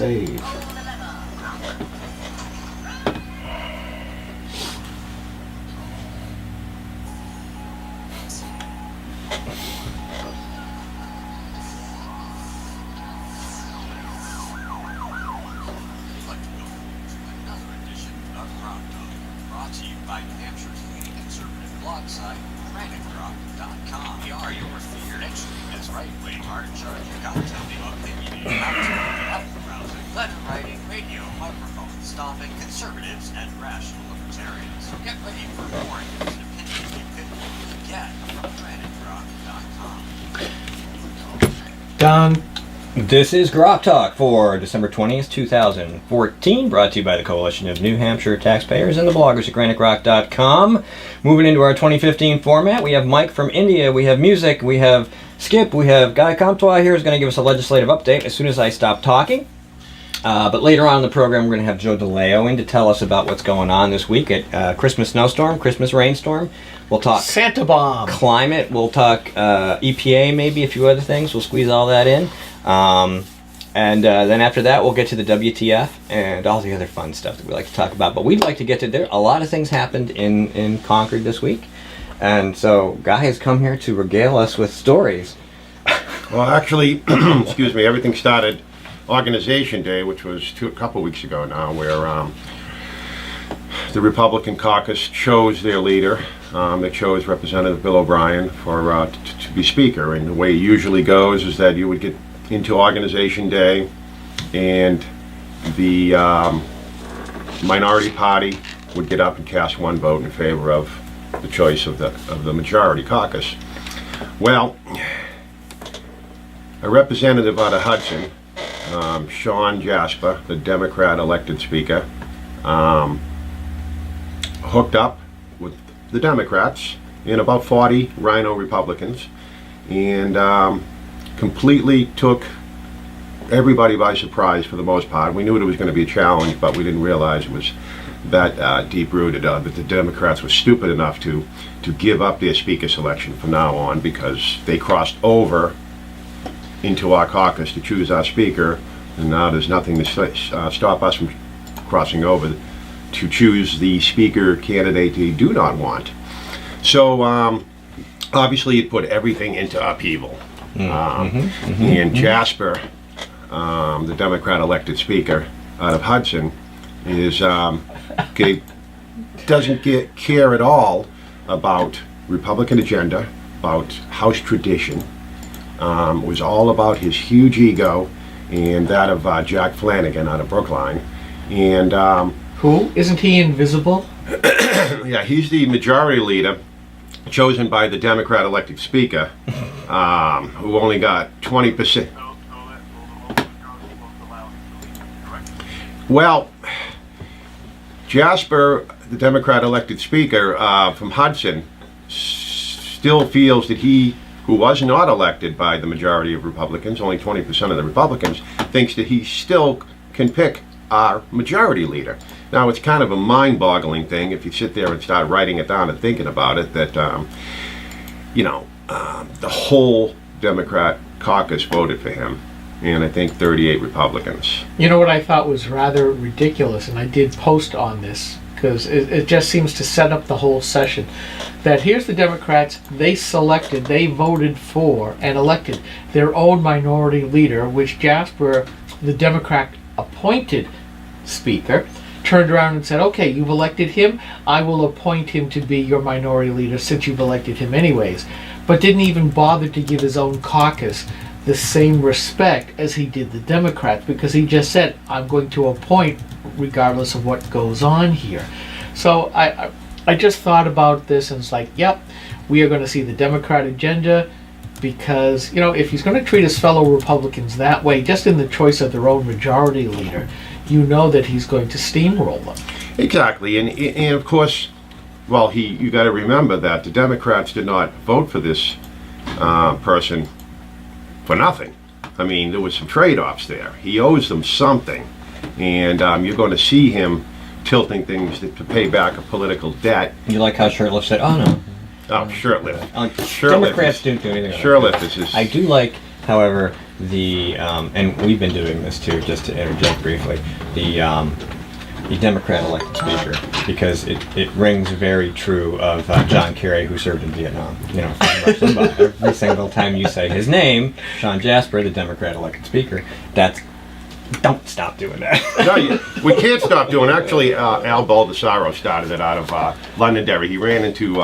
save. Brought to you by New Hampshire's leading conservative blog site, GrokTALK. We are your feared extremist right-wing hard-charging content opinion out browsing, letter-writing, radio, microphone-stomping conservatives and rational libertarians. Get ready for more news and opinion you couldn't even get from GrokTALK. Done. This is GrokTALK for December 20th, 2014, brought to you by the Coalition of New Hampshire Taxpayers and the bloggers at GraniteGrok.com. Moving into our 2015 format, we have Mike from India, we have music, we have Skip, we have Guy Comtois here who's going to give us a legislative update as soon as I stop talking. But later on in the program, we're going to have Joe DeLeo in to tell us about what's going on this week at Christmas snowstorm, Christmas rainstorm. We'll talk Santa bomb. Climate, we'll talk EPA, maybe a few other things. We'll squeeze all that in. And then after that, we'll get to the WTF and all the other fun stuff that we like to talk about. But we'd like to get to there. A lot of things happened in Concord this week. And so Guy has come here to regale us with stories. Well, actually, excuse me, everything started Organization Day, which was a couple weeks ago now, where the Republican caucus chose their leader. They chose Representative Bill O'Brien for to be Speaker. And the way it usually goes is that you would get into Organization Day, and the minority party would get up and cast one vote in favor of the choice of the majority caucus. Well, a representative out of Hudson, Sean Jasper, the Democrat elected Speaker, hooked up with the Democrats and about 40 Rhino Republicans, and completely took everybody by surprise for the most part. We knew it was going to be a challenge, but we didn't realize it was that deep-rooted, that the Democrats were stupid enough to give up their Speaker selection from now on, because they crossed over into our caucus to choose our Speaker, and now there's nothing to stop us from crossing over to choose the Speaker candidate they do not want. So obviously it put everything into upheaval. And Jasper, the Democrat elected Speaker out of Hudson, doesn't care at all about Republican agenda, about House tradition. It was all about his huge ego and that of Jack Flanagan out of Brookline. And Who? Isn't he invisible? yeah, he's the majority leader chosen by the Democrat elected Speaker, who only got 20%. Well, Jasper, the Democrat elected Speaker from Hudson, still feels that he, who was not elected by the majority of Republicans, only 20% of the Republicans, thinks that he still can pick our majority leader. Now, it's kind of a mind-boggling thing if you sit there and start writing it down and thinking about it, that, the whole Democrat caucus voted for him, and I think 38 Republicans. You know what I thought was rather ridiculous, and I did post on this, because it just seems to set up the whole session, that here's the Democrats, they voted for and elected their own minority leader, which Jasper, the Democrat appointed Speaker, turned around and said, okay, you've elected him, I will appoint him to be your minority leader since you've elected him anyways, but didn't even bother to give his own caucus the same respect as he did the Democrats, because he just said, I'm going to appoint regardless of what goes on here. So I just thought about this and it's like, yep, we are going to see the Democrat agenda, because, if he's going to treat his fellow Republicans that way, just in the choice of their own majority leader, you know that he's going to steamroll them. Exactly, and of course, well, you got to remember that the Democrats did not vote for this person for nothing. I mean, there was some trade-offs there. He owes them something, and you're going to see him tilting things to pay back a political debt. You like how Shurtleff said, oh no. Oh, Shurtleff. Democrats don't do anything. Shurtleff is. I do like, however, and we've been doing this too, just to interject briefly, the Democrat elected speaker, because it rings very true of John Kerry, who served in Vietnam. You know, from Rush Limbaugh. Every single time you say his name, Sean Jasper, the Democrat elected speaker, don't stop doing that. No, we can't stop doing it. Actually, Al Baldessaro started it out of Londonderry. He ran into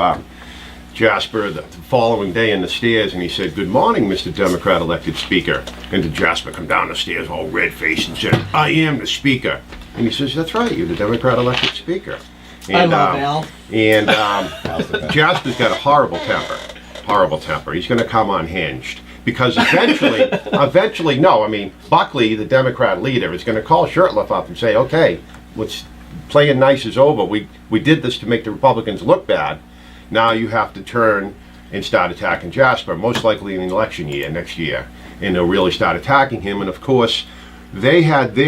Jasper the following day in the stairs, and he said, "Good morning, Mr. Democrat elected speaker." And the Jasper come down the stairs all red-faced and said, "I am the speaker." And he says, "That's right, you're the Democrat elected speaker." And, I love Al. And Jasper's got a horrible temper. He's going to come unhinged. Because eventually, no, I mean, Buckley, the Democrat leader, is going to call Shurtleff up and say, "Okay, playing nice is over. We did this to make the Republicans look bad. Now you have to turn and start attacking Jasper, most likely in the election year, next year." And they'll really start attacking him. And of course, we had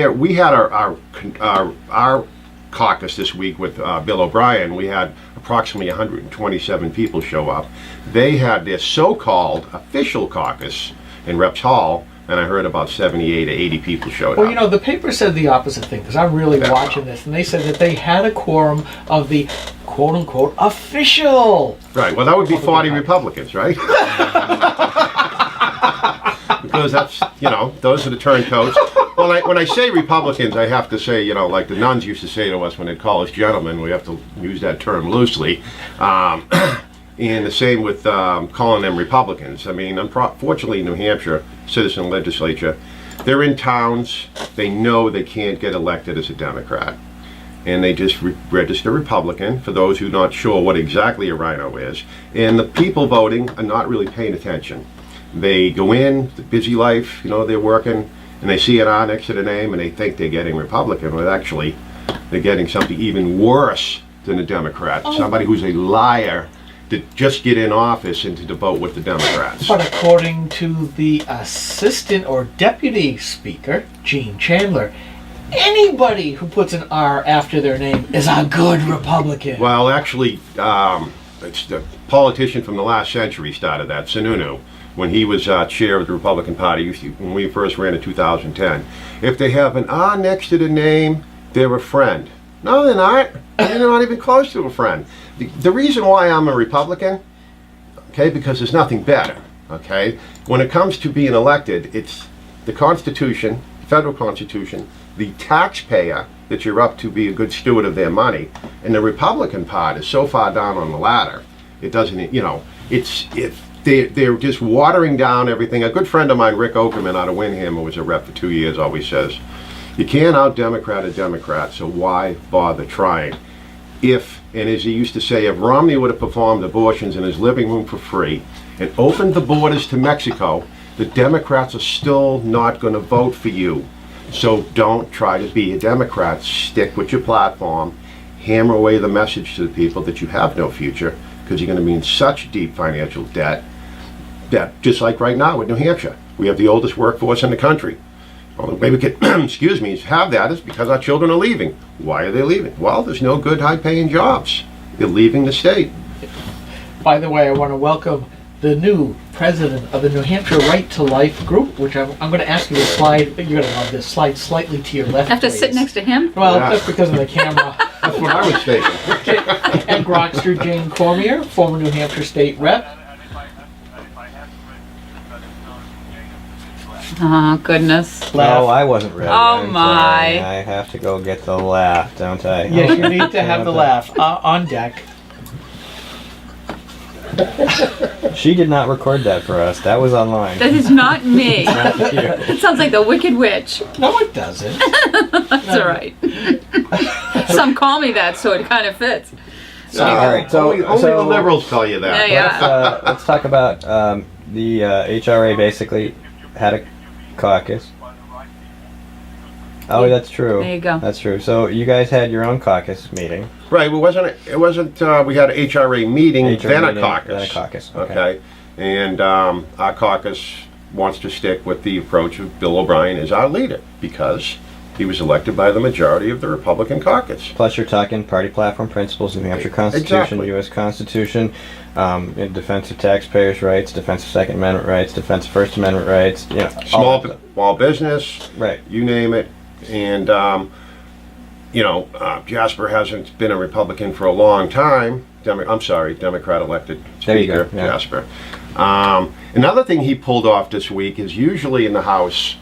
our caucus this week with Bill O'Brien. We had approximately 127 people show up. They had their so-called official caucus in Reps Hall, and I heard about 78 to 80 people showed Well, up. you know, the paper said the opposite thing, because I'm really watching this, and they said that they had a quorum of the quote-unquote official. Right, well, that would be 40 Republicans, right? Because that's, those are the turncoats. Well, when I say Republicans, I have to say, like the nuns used to say to us when they'd call us gentlemen, we have to use that term loosely. And the same with calling them Republicans. I mean, unfortunately, New Hampshire citizen legislature, they're in towns, they know they can't get elected as a Democrat. And they just register Republican, for those who are not sure what exactly a rhino is. And the people voting are not really paying attention. They go in, the busy life, they're working, and they see an R next to the name, and they think they're getting Republican, but actually they're getting something even worse than a Democrat. Somebody who's a liar to just get in office and to vote with the Democrats. But according to the assistant or deputy speaker, Gene Chandler, anybody who puts an R after their name is a good Republican. Well, actually, it's the politician from the last century started that, Sununu, when he was chair of the Republican Party, when we first ran in 2010. If they have an R next to the name, they're a friend. No, they're not. They're not even close to a friend. The reason why I'm a Republican, okay, because there's nothing better, okay? When it comes to being elected, it's the Constitution, the federal Constitution, the taxpayer that you're up to be a good steward of their money, and the Republican part is so far down on the ladder, it doesn't, they're just watering down everything. A good friend of mine, Rick Okerman out of Windham, who was a rep for 2 years, always says, you can't out-Democrat a Democrat, so why bother trying? And as he used to say, if Romney would have performed abortions in his living room for free and opened the borders to Mexico, the Democrats are still not going to vote for you. So don't try to be a Democrat. Stick with your platform. Hammer away the message to the people that you have no future, because you're going to be in such deep financial debt that, just like right now with New Hampshire, we have the oldest workforce in the country. Well, the way we could, have that is because our children are leaving. Why are they leaving? Well, there's no good high-paying jobs. They're leaving the state. By the way, I want to welcome the new president of the New Hampshire Right to Life group, which I'm going to ask you to slide. You're going to love this. Slide slightly to your left. I have to please. sit next to him? Well, Yeah. that's because of the camera. That's what I was thinking. And Grokster Jane Cormier, former New Hampshire State Rep. Oh, goodness. Laugh. Oh, I wasn't ready. Oh, I'm my. sorry. I have to go get the laugh, don't I? Yes, you need to have the laugh on deck. She did not record that for us. That was online. That is not me. Not you. It sounds like the Wicked Witch. No, it doesn't. That's all right. Some call me that, so it kind of fits. All right, so only the liberals tell you that. Yeah. let's talk about the HRA. Basically, had a caucus. Oh, that's true. There you go. That's true. So you guys had your own caucus meeting. Right, it wasn't. We had an HRA meeting, then a meeting, caucus. Then a caucus. Okay. And our caucus wants to stick with the approach of Bill O'Brien as our leader, because He was elected by the majority of the Republican caucus. Plus, you're talking party platform principles, New Hampshire Constitution, Exactly. U.S. Constitution, in defense of taxpayers' rights, defense of Second Amendment rights, defense of First Amendment rights. You know, all that stuff. Small business, Right. you name it. And, Jasper hasn't been a Republican for a long time. Democrat elected There you Speaker go, yeah. Jasper. Another thing he pulled off this week is usually in the House,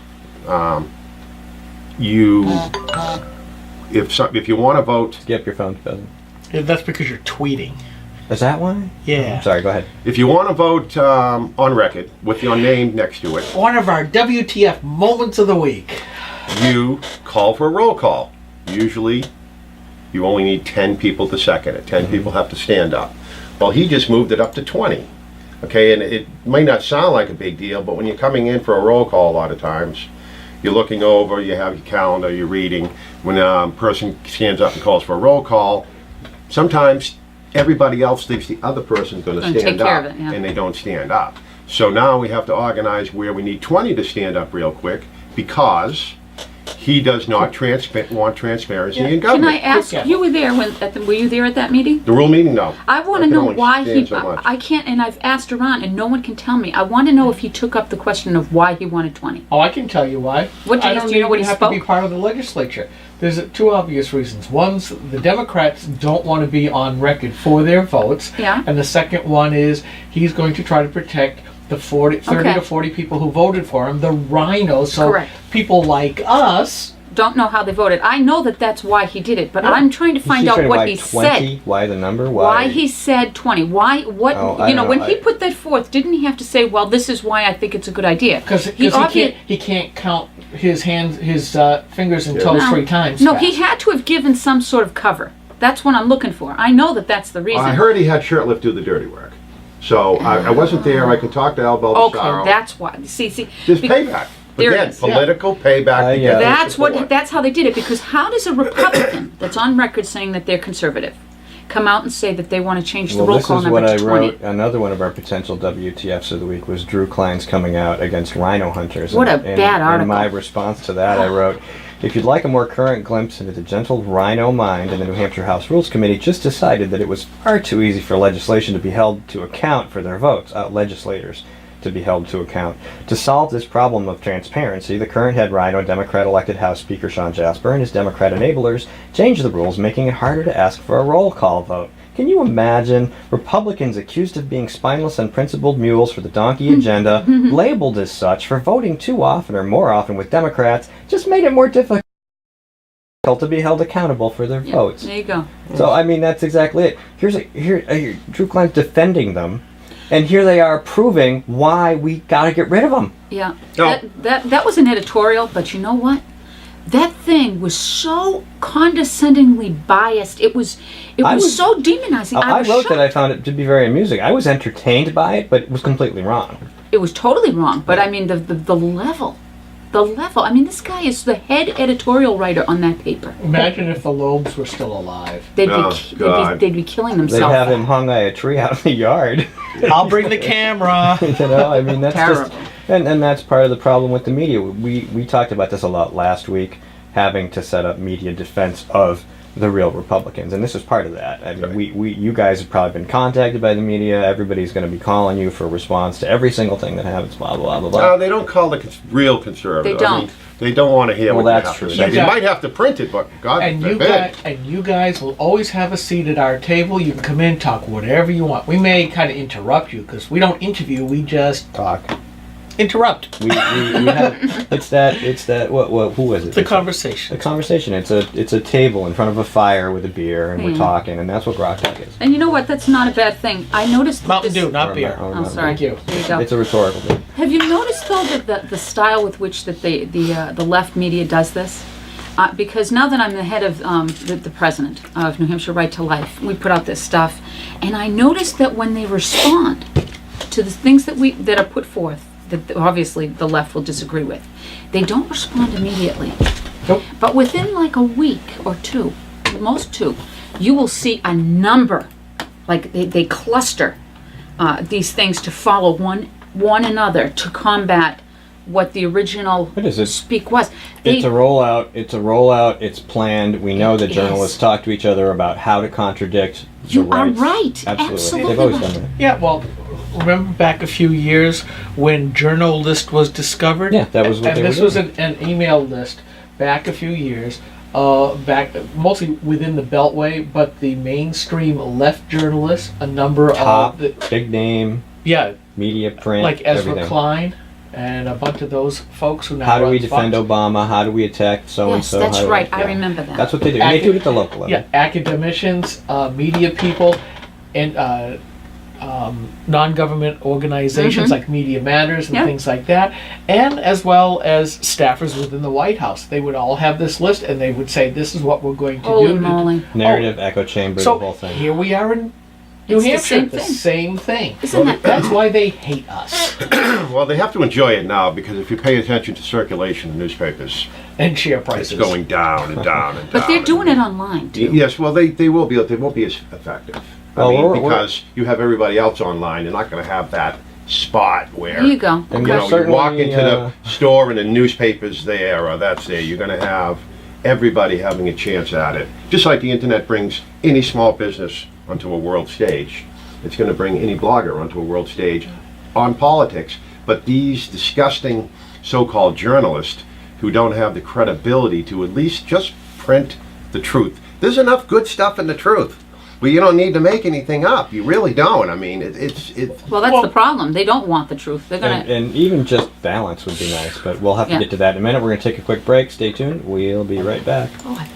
if you want to vote, Get up your phone, cousin. Yeah, that's because you're tweeting. Is that why? Yeah. Sorry, go ahead. if you want to vote on record with your name next to it, One of our WTF moments of the week. you call for a roll call. Usually, you only need 10 people to second it. 10 people have to stand up. Well, he just moved it up to 20. Okay, and it might not sound like a big deal, but when you're coming in for a roll call a lot of times, you're looking over, you have your calendar, you're reading. When a person stands up and calls for a roll call, sometimes everybody else thinks the other person's going to Gonna stand take care up, of it, yeah. and they don't stand up. So now we have to organize where we need 20 to stand up real quick because he does not want transparency in Can government. I ask, Yeah. you were there were you there at that meeting? The rule meeting, no. I want to can know only why he, stand so much. I can't, and I've asked around and no one can tell me. I want to know if he took up the question of why he wanted 20. Oh, I can tell you why. What do I you- don't do you know what even he have to be spoke? part of the legislature. There's two obvious reasons. One's the Democrats don't want to be on record for their votes. Yeah. And the second one is he's going to try to protect the 30 Okay. to 40 people who voted for him, the rhinos. So Correct. people like us. Don't know how they voted. I know that that's why he did it, but Yeah. I'm trying to find She's out trying to what why he 20? said. Why the number? Why he said 20. Why, what, Oh, I don't when know. he put that forth, didn't he have to say, well, this is why I think it's a good idea? Because he can't count his fingers and toes No. 3 times. No, fast. he had to have given some sort of cover. That's what I'm looking for. I know that that's the reason. I heard he had Shurtleff do the dirty work. So I wasn't there. I could talk to Al Baldessaro. Okay, that's why. See, There's be- payback. There Again, is. political payback to Yeah. get their That's support. that's how they did it. Because how does a Republican that's on record saying that they're conservative come out and say that they want to change the Well, roll this call is number what I to 20? wrote. Another one of our potential WTFs of the week was Drew Klein's coming out against rhino hunters. What a And- bad article. In my response to that, I wrote, if you'd like a more current glimpse into the gentle rhino mind, and the New Hampshire House Rules Committee just decided that it was far too easy for legislation to be held to account for their votes, legislators to be held to account. To solve this problem of transparency, the current head rhino Democrat elected House Speaker Sean Jasper and his Democrat enablers changed the rules, making it harder to ask for a roll call vote. Can you imagine Republicans accused of being spineless, unprincipled mules for the donkey agenda, labeled as such for voting too often or more often with Democrats, just made it more difficult to be held accountable for their Yeah, votes. there you go. So I mean that's exactly it. Here Drew Klein's defending them, and here they are proving why we gotta get rid of them. Yeah. No. That was an editorial, but you know what? That thing was so condescendingly biased. It was so demonizing. I was wrote shocked. that I found it to be very amusing. I was entertained by it, but it was completely wrong. It was totally wrong. But I mean, the level. The level. I mean, this guy is the head editorial writer on that paper. Imagine if the Lobes were still alive. Oh, God. They'd be killing They'd themselves. have him hung by a tree out in the yard. I'll bring the camera. You know, I mean, that's just, Terrible. and that's part of the problem with the media. We talked about this a lot last week, having to set up media defense of the real Republicans, and this is part of that. I mean, you guys have probably been contacted by the media. Everybody's going to be calling you for a response to every single thing that happens. Blah blah blah blah. No, they don't call the real conservative. They I mean, don't. they don't want to hear Well, what that's you have true. to say. You They got- might have to print it, but God And you forbid. guys will always have a seat at our table. You can come in, talk whatever you want. We may kind of interrupt you because we don't interview. We just Talk. interrupt We have it's that what who is it? the It's conversation. a conversation. It's a table in front of a fire with a beer, and we're talking, and that's what GrokTAK is. And you know what? That's not a bad thing. I noticed that Mountain this, Dew, not Or beer. or Oh, sorry. Thank you. There you go. It's a rhetorical thing. Have you noticed though that the style with which that the left media does this? Because now that I'm the head of the president of New Hampshire Right to Life, we put out this stuff, and I noticed that when they respond to the things that are put forth, that obviously the left will disagree with, they don't respond immediately. Nope. But within like a week or two, most 2, you will see a number, like they cluster these things to follow one another to combat what the original What is it? speak was. It's a rollout. It's a rollout. It's planned. We know that It journalists is. talk to each other about how to contradict the You are rights. right. Absolutely. Absolutely They've always right. done that. Yeah, well, remember back a few years when Journal List was discovered? Yeah, that was what and they were this was doing. an email list back a few years, back mostly within the Beltway, but the mainstream left journalists, a number Top, of the, big name, yeah, media, print, like Ezra everything. Klein and a bunch of those folks who now How do we run defend Fox. Obama? How do we attack so and Yes, so? that's right. I remember that. That's what they do. And they do it at the local level. Yeah, academicians, media people, and non-government organizations like Media Matters and Yeah. things like that, and as well as staffers within the White House. They would all have this list, and they would say, "This is what we're going to Holy do." moly. Narrative, echo chamber, So the whole thing. here we are in New It's the Hampshire, same the thing. same thing. Isn't that That's why they hate us Well, they have to enjoy it now because if you pay attention to circulation in newspapers, and share it's prices. going down and down and down. But they're doing it online too. Yes, well, they will be. They won't be as effective. Well, I mean, we're- because you have everybody else online. You're not going to have that spot where There you go. And you we're know, you walk certainly, into the store and the newspaper's there or that's there. You're going to have everybody having a chance at it. Just like the internet brings any small business onto a world stage, it's going to bring any blogger onto a world stage on politics. But these disgusting so-called journalists who don't have the credibility to at least just print the truth. There's enough good stuff in the truth. Well, you don't need to make anything up. You really don't. I mean, it's Well, that's the problem. They don't want the truth. They're gonna. And even just balance would be nice, but we'll have to Yeah. get to that in a minute. We're going to take a quick break. Stay tuned. We'll be right back. Oh, I bet.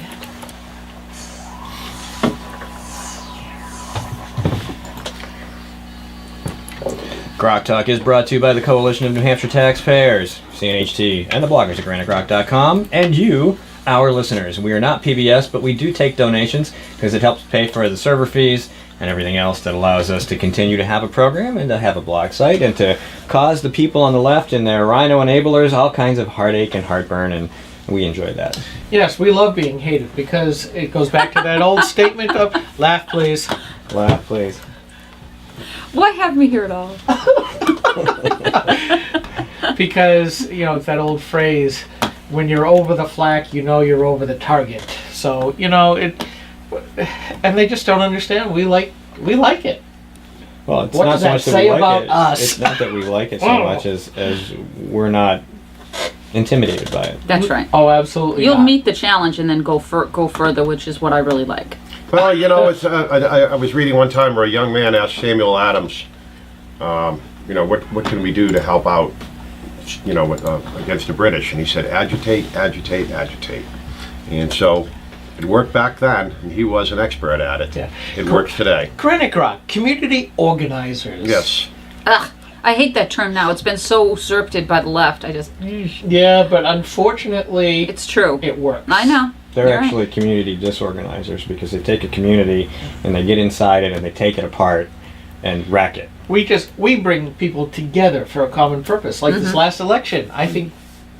GrokTALK is brought to you by the Coalition of New Hampshire Taxpayers, CNHT, and the bloggers at GraniteRock.com, and you, our listeners. We are not PBS, but we do take donations because it helps pay for the server fees and everything else that allows us to continue to have a program and to have a blog site and to cause the people on the left and their rhino enablers all kinds of heartache and heartburn, and we enjoy that. Yes, we love being hated because it goes back to that old statement of "laugh, please." Laugh, please. Why have me here at all? Because it's that old phrase, when you're over the flak, you know you're over the target. So it, and they just don't understand. We like it. Well, it's What not does so that much that say we like about it. us? It's not that we like it so Oh. much as we're not intimidated by it. That's right. Oh, absolutely. You'll not. meet the challenge and then go further, which is what I really like. well, it's. I was reading one time where a young man asked Samuel Adams, what can we do to help out, against the British? And he said, agitate, agitate, agitate. And so it worked back then, and he was an expert at it. Yeah. It works today. Granite Rock, community organizers. Yes. Ugh, I hate that term now. It's been so usurped by the left. Yeah, but unfortunately, It's true. it works. I know. They're You're right. actually community disorganizers because they take a community and they get inside it and they take it apart and wreck it. We bring people together for a common purpose. Like this last election, I think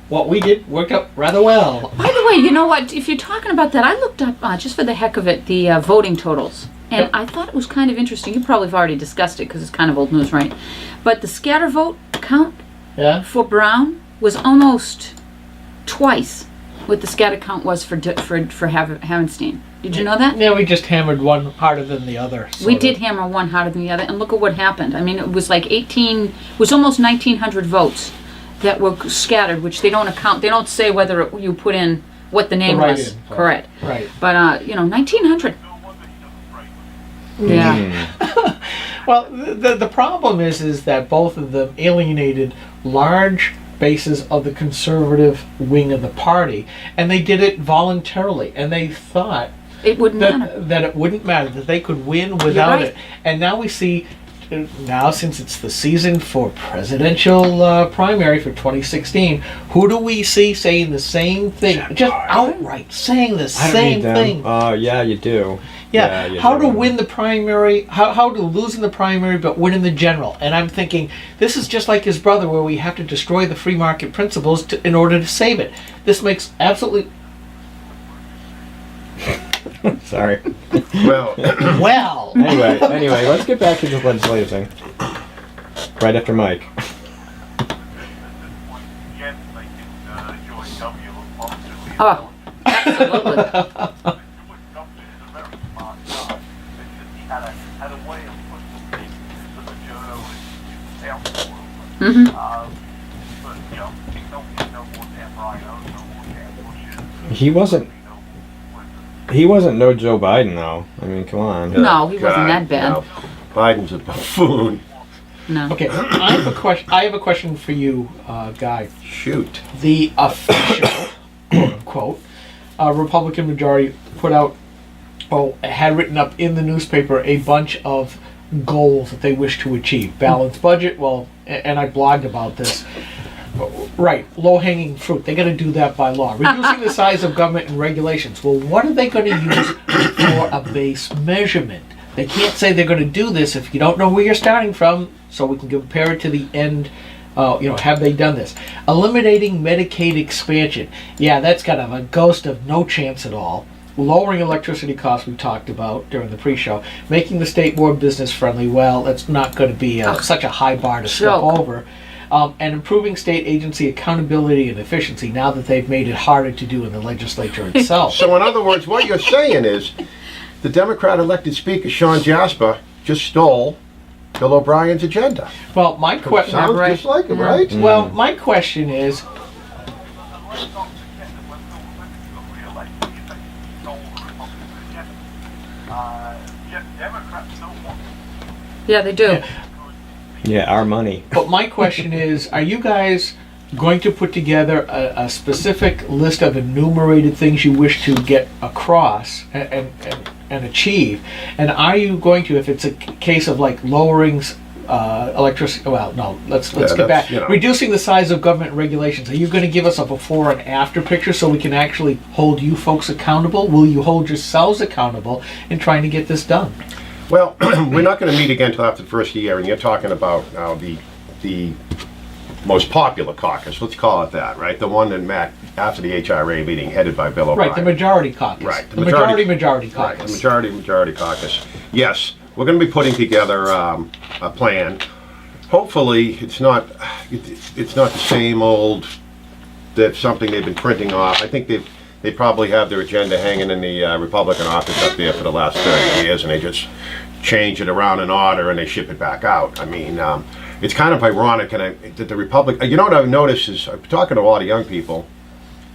what we did worked out rather well. By the way, you know what? If you're talking about that, I looked up, just for the heck of it, the voting totals. And Yep. I thought it was kind of interesting. You probably have already discussed it because it's kind of old news, right? But the scatter vote count Yeah. for Brown was almost twice what the scatter count was for Havenstein. Did you know that? Yeah, we just hammered one harder than the other. We sort of. did hammer one harder than the other, and look at what happened. I mean, it was like it was almost 1,900 votes that were scattered, which they don't account. They don't say whether you put in what the name right was. in, right. Correct. Right. But 1,900. Yeah. Well, the problem is that both of them alienated large bases of the conservative wing of the party, and they did it voluntarily, and they thought It wouldn't matter. that it wouldn't matter, that they could win without right. it. And now we see, now since it's the season for presidential primary for 2016, who do we see saying the same thing? Just outright saying the I don't same need them. thing. Yeah, you do. Yeah, you how do. to win the primary, how to lose in the primary but win in the general. And I'm thinking, this is just like his brother where we have to destroy the free market principles in order to save it. This makes absolutely, Sorry. Well, well. Anyway, let's get back to the legislative thing. Right after Mike. Get Oh, absolutely. It wouldn't help me. He's a very smart guy. It's just he had a way of pushing things to the journalists out for him. Mm-hmm. But, you know, no more damn rhinos, no more damn bushes. He wasn't no Joe Biden though. I mean, come on. No, he wasn't that bad. No. Biden's a buffoon. No. Okay, I have a question. I have a question for you, Guy. Shoot. The official, quote unquote, Republican majority put out, had written up in the newspaper a bunch of goals that they wish to achieve. Balanced budget. Well, and I blogged about this. Right, low-hanging fruit. They got to do that by law. Reducing the size of government and regulations. Well, what are they going to use for a base measurement? They can't say they're going to do this if you don't know where you're starting from, so we can compare it to the end. Have they done this? Eliminating Medicaid expansion. Yeah, that's got a ghost of no chance at all. Lowering electricity costs we talked about during the pre-show. Making the state more business-friendly. Well, that's not going to be such a high bar to step over. And improving state agency accountability and efficiency now that they've made it harder to do in the legislature itself. So in other words, what you're saying is the Democrat elected speaker, Sean Jasper, just stole Bill O'Brien's agenda. Well, my question... Sounds just like him, right? Well, my question is... Let's not forget that when Bill Clinton got re-elected, he basically stole the Republican agenda. Democrats don't want Yeah, they do. Yeah, our money. But my question is, are you guys going to put together a specific list of enumerated things you wish to get across and achieve? And are you going to, if it's a case of like lowering electricity, well, no, let's get back. Reducing the size of government regulations, are you going to give us a before and after picture so we can actually hold you folks accountable? Will you hold yourselves accountable in trying to get this done? Well, we're not going to meet again until after the first year, and you're talking about now the most popular caucus, let's call it that, right? The one that met after the HRA meeting, headed by Bill O'Brien. Right, the majority caucus. Right, the majority caucus. Right, the majority caucus. Yes, we're going to be putting together a plan. Hopefully, it's not the same old. That's something they've been printing off. I think they probably have their agenda hanging in the Republican office up there for the last 30 years, and they just change it around in order and they ship it back out. I mean, it's kind of ironic that the Republic. You know what I've noticed is I'm talking to a lot of young people,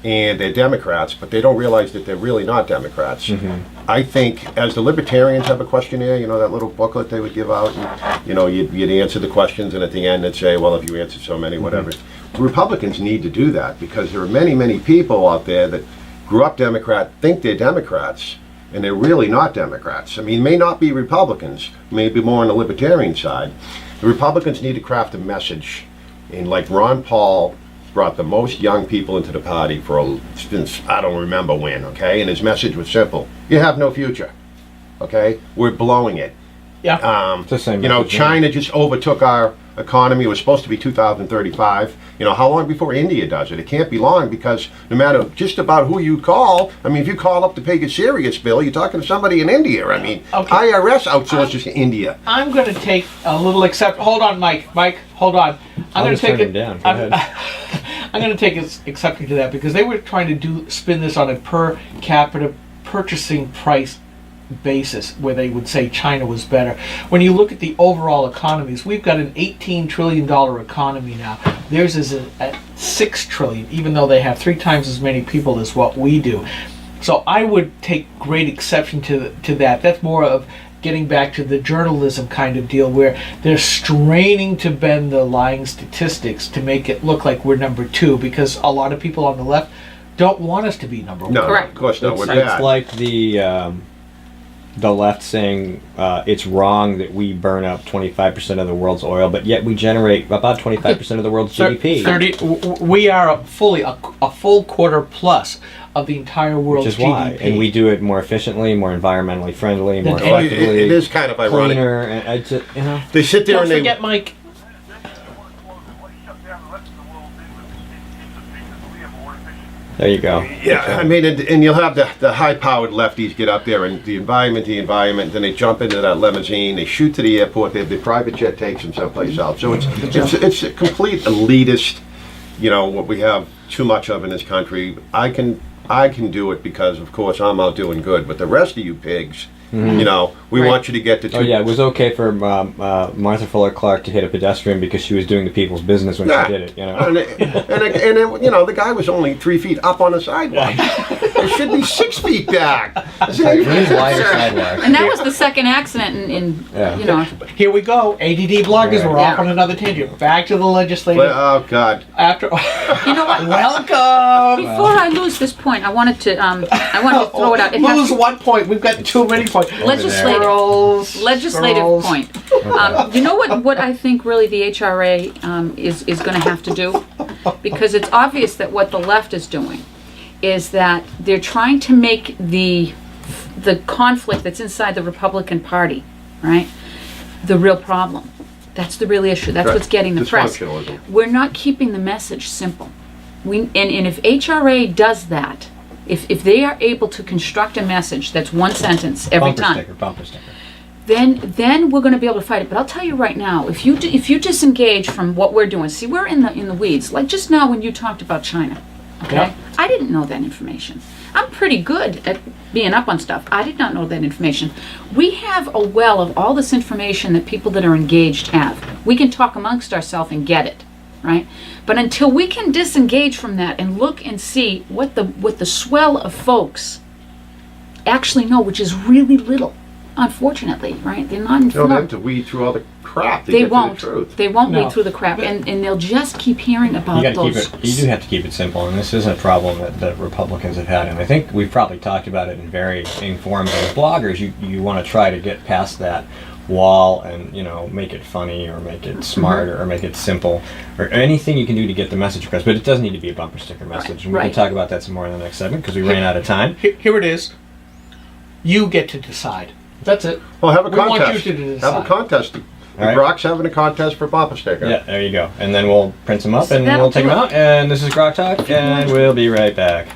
and they're Democrats, but they don't realize that they're really not Democrats. Mm-hmm. I think as the Libertarians have a questionnaire, that little booklet they would give out, and you'd answer the questions, and at the end they'd say, well, if you answered so many, whatever. Mm-hmm. The Republicans need to do that because there are many, many people out there that grew up Democrat, think they're Democrats, and they're really not Democrats. I mean, may not be Republicans, maybe more on the Libertarian side. The Republicans need to craft a message, and like Ron Paul brought the most young people into the party since I don't remember when, okay? And his message was simple: you have no future, okay? We're blowing it. Yeah. It's the same China just overtook our economy. It was supposed to be 2035. How long before India does it? It can't be long because no matter just about who you call, I mean, if you call up to pay your serious bill, you're talking to somebody in India. I mean, IRS outsources to India. I'm going to take a little Hold on, Mike. Mike, hold on. I'm going to take it down. Go ahead. I'm going to take exception to that because they were trying to spin this on a per capita purchasing price basis where they would say China was better. When you look at the overall economies, we've got an $18 trillion economy now. Theirs is at $6 trillion, even though they have 3 times as many people as what we do. So I would take great exception to that. That's more of getting back to the journalism kind of deal where they're straining to bend the lying statistics to make it look like we're number 2 because a lot of people on the left don't want us to be number 1. No, Correct. of course not. We're It's bad. like the left saying it's wrong that we burn up 25% of the world's oil, but yet we generate about 25% of the world's GDP. We are a full quarter plus of the entire world's Which is why. GDP. And we do it more efficiently, more environmentally friendly, more It effectively. It is kind of ironic. Cleaner. And I just, They sit there Don't and they. forget, Mike. There you go. Yeah, I mean, and you'll have the high-powered lefties get up there and the environment, then they jump into that limousine, they shoot to the airport, the private jet takes them someplace else. So it's a complete elitist, what we have too much of in this country. I can I can do it because, of course, I'm out doing good. But the rest of you pigs, you know, we Right. want you to get to two. Oh yeah, it was okay for Martha Fuller Clark to hit a pedestrian because she was doing the people's business when Yeah. she did it. You know. And you know, the guy was only 3 feet up on the sidewalk. It should be 6 feet back. We need wider sidewalks. And that was the second accident in Yeah. you know. Here we go. ADD bloggers, we're off Yeah. on another tangent. Back to the legislative. Oh God! After. You know what? Welcome. Before I lose this point, I wanted to throw it out. It Lose has 1 point. We've got too many points. Legislative. Legislative point. You know what I think really the HRA is going to have to do? Because it's obvious that what the left is doing is that they're trying to make the conflict that's inside the Republican Party, right, the real problem. That's the real issue. That's what's getting the press. Dysfunctionalism. We're not keeping the message simple. And if HRA does that, if they are able to construct a message that's one sentence every Bumper time, sticker, bumper sticker. then we're going to be able to fight it. But I'll tell you right now, if you disengage from what we're doing, see, we're in the weeds. Like just now when you talked about China, okay? Yeah. I didn't know that information. I'm pretty good at being up on stuff. I did not know that information. We have a well of all this information that people that are engaged have. We can talk amongst ourselves and get it, right? But until we can disengage from that and look and see what the swell of folks actually know, which is really little, unfortunately, right? They're not You don't have informed. to weed through all the crap to They get won't. to the truth. They won't No. read through the crap, and they'll just keep hearing You about got to keep those. it. You do have to keep it simple, and this isn't a problem that Republicans have had. And I think we've probably talked about it in very informed as bloggers. You want to try to get past that wall and make it funny or make it smart or make it simple or anything you can do to get the message across. But it does need to be a bumper sticker message, and we can right. talk about that some more in the next segment because we ran out of time. Here it is. You get to decide. That's it. Well, have a We want contest. you to Have decide. a contest. The right. Grok's having a contest for bumper sticker. Yeah, there you go. And then we'll print them up So and that'll we'll take do them it. out. And this is GrokTALK, and we'll be right back.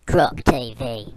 Grok TV.